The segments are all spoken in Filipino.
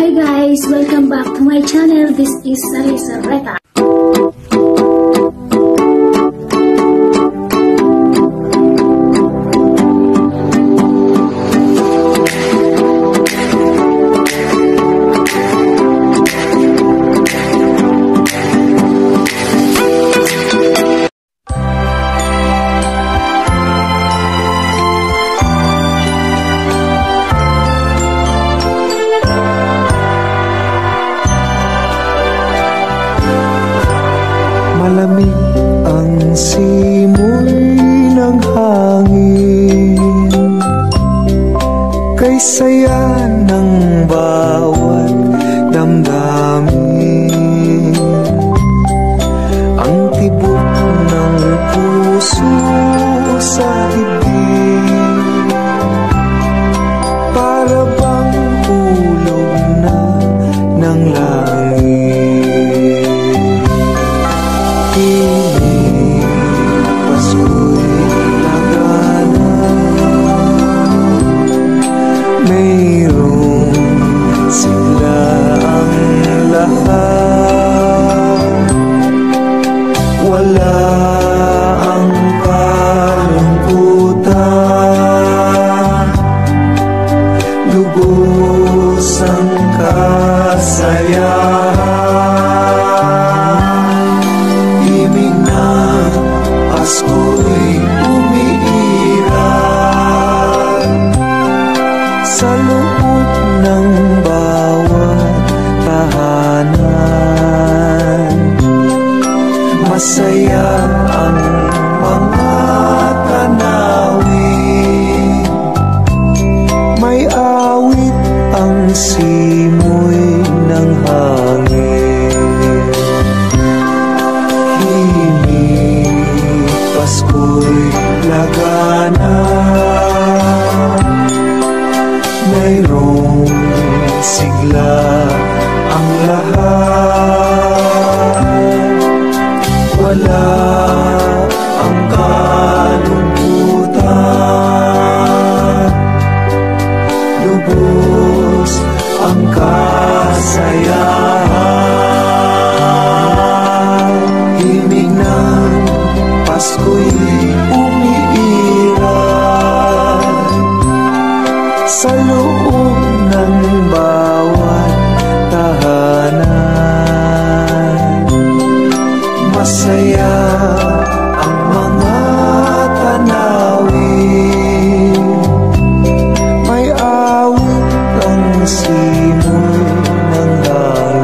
Hi guys, welcome back to my channel. This is Sarisa Reta. Malamig ang simoy ng hangin, kay saya ng bawat damdamin. Ang tibok ng puso sa dibdib, para bang hulog na ng langit. Mayroong sila ang lahat, wala ang kalungkutan, lubos ang kasayahan. Himig ng Pasko'y umiiral sa loob ng bawat tahanan. Masaya ang mga tanawin, may awit ang simoy ng hangin. Himig Pasko'y lagana, mayroong sigla ang lahat, wala ang kalungkutan, lubos ang kasayahan. Himig ng Pasko'y umiiral sa loob ng bawat tahanan. Masaya ang mga tanawin, may awit ang simoy ng hangin.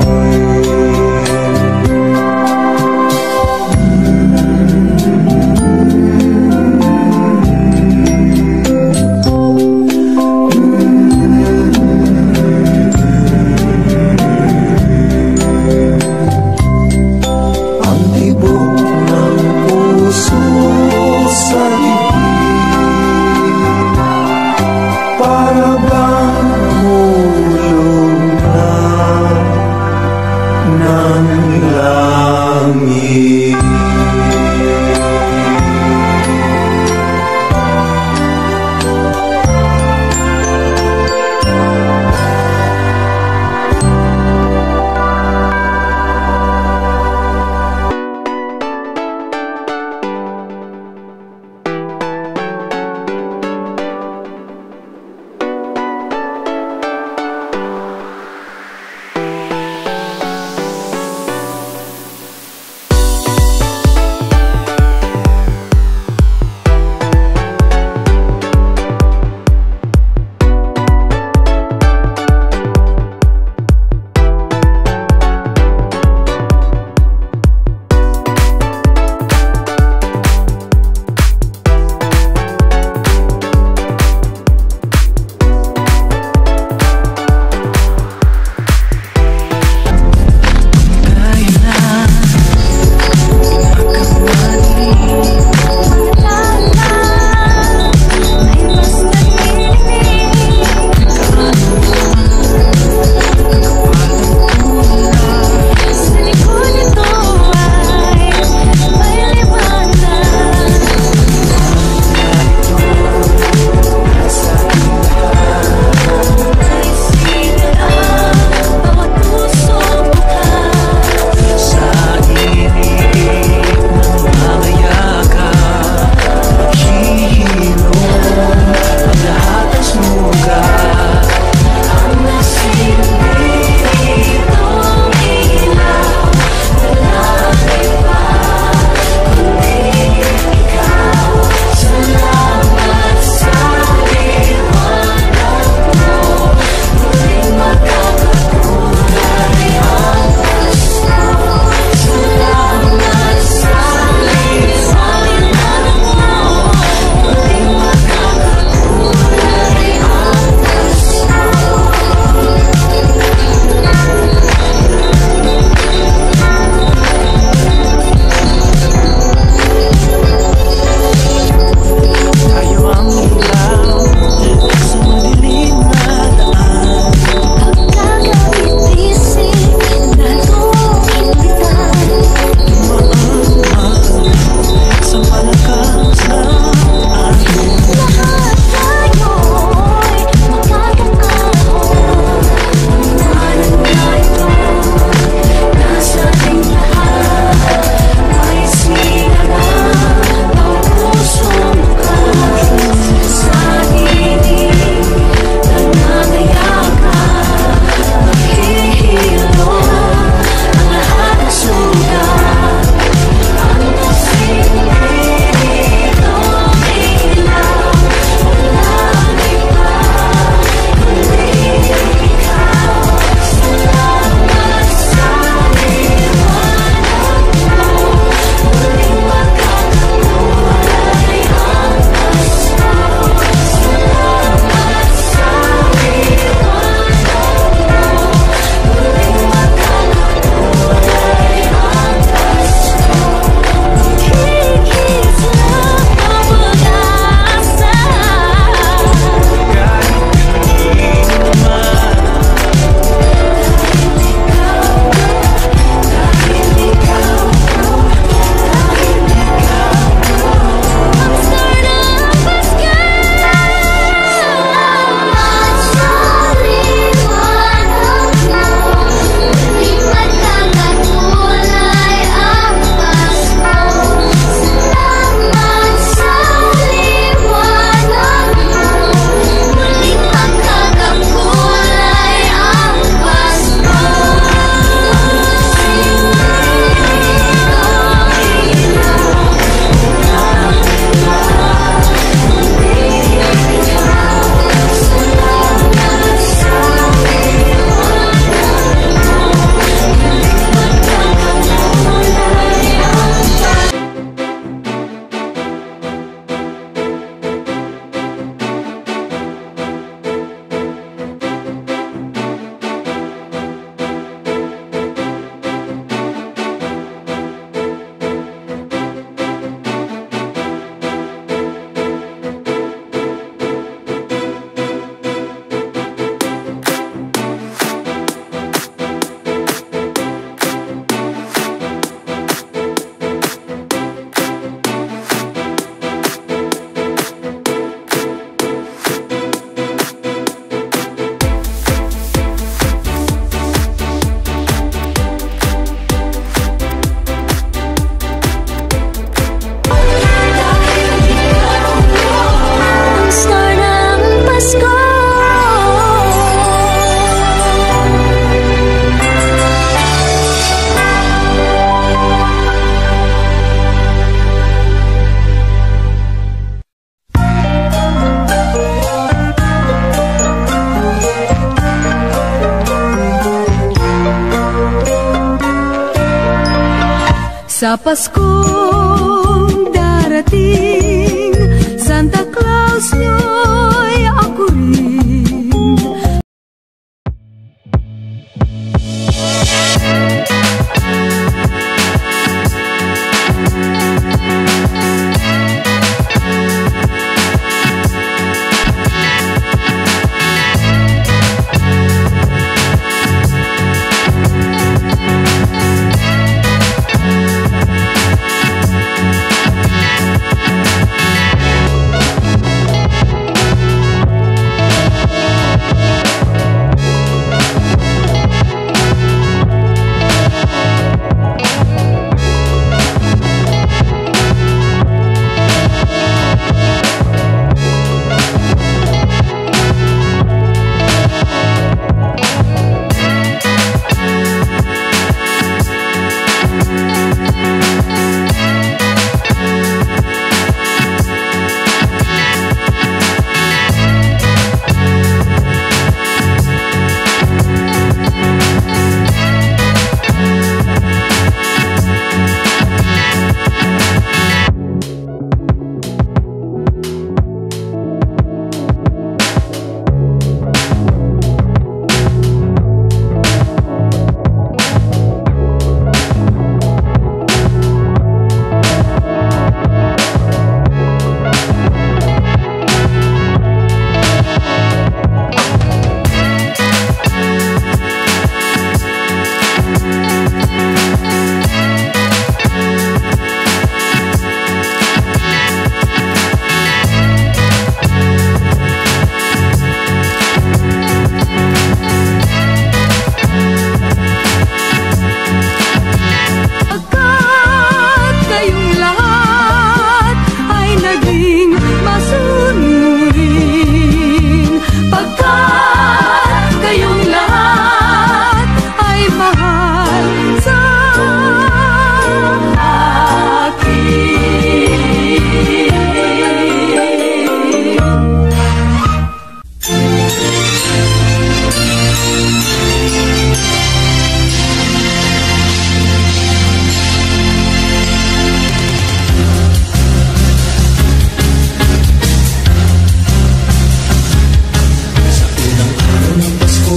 Sa Paskong darating, Santa Claus nyo'y ako rin.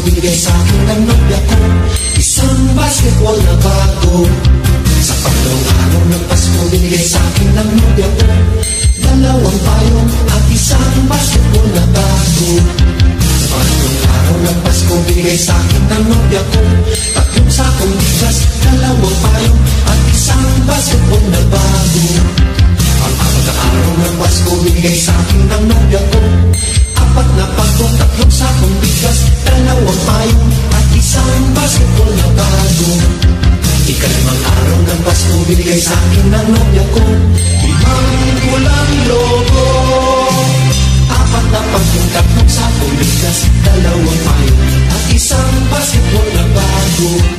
Binigay sa'kin ng nobya ko isang basketball na bago. Sa pangalawang araw ng Pasko, binigay sa'kin ng nobya ko dalawang payong at isang basketball na bago. Sa pangalawang araw ng Pasko, binigay sa'kin ng nobya ko tatlong sakong bigas, dalawang payong at isang basketball na bago. Pang-apat na araw ng Pasko, binigay sa'kin ng nobya ko apat na pagkong, tatlong sakong bigas, dalawang payong at isang basketball na bago. Ikalimang araw ng Pasko, binigay sa'kin ng nobya ko limang pulang logo, apat na pagkong, tatlong sakong bigas, dalawang payong at isang basketball na bago.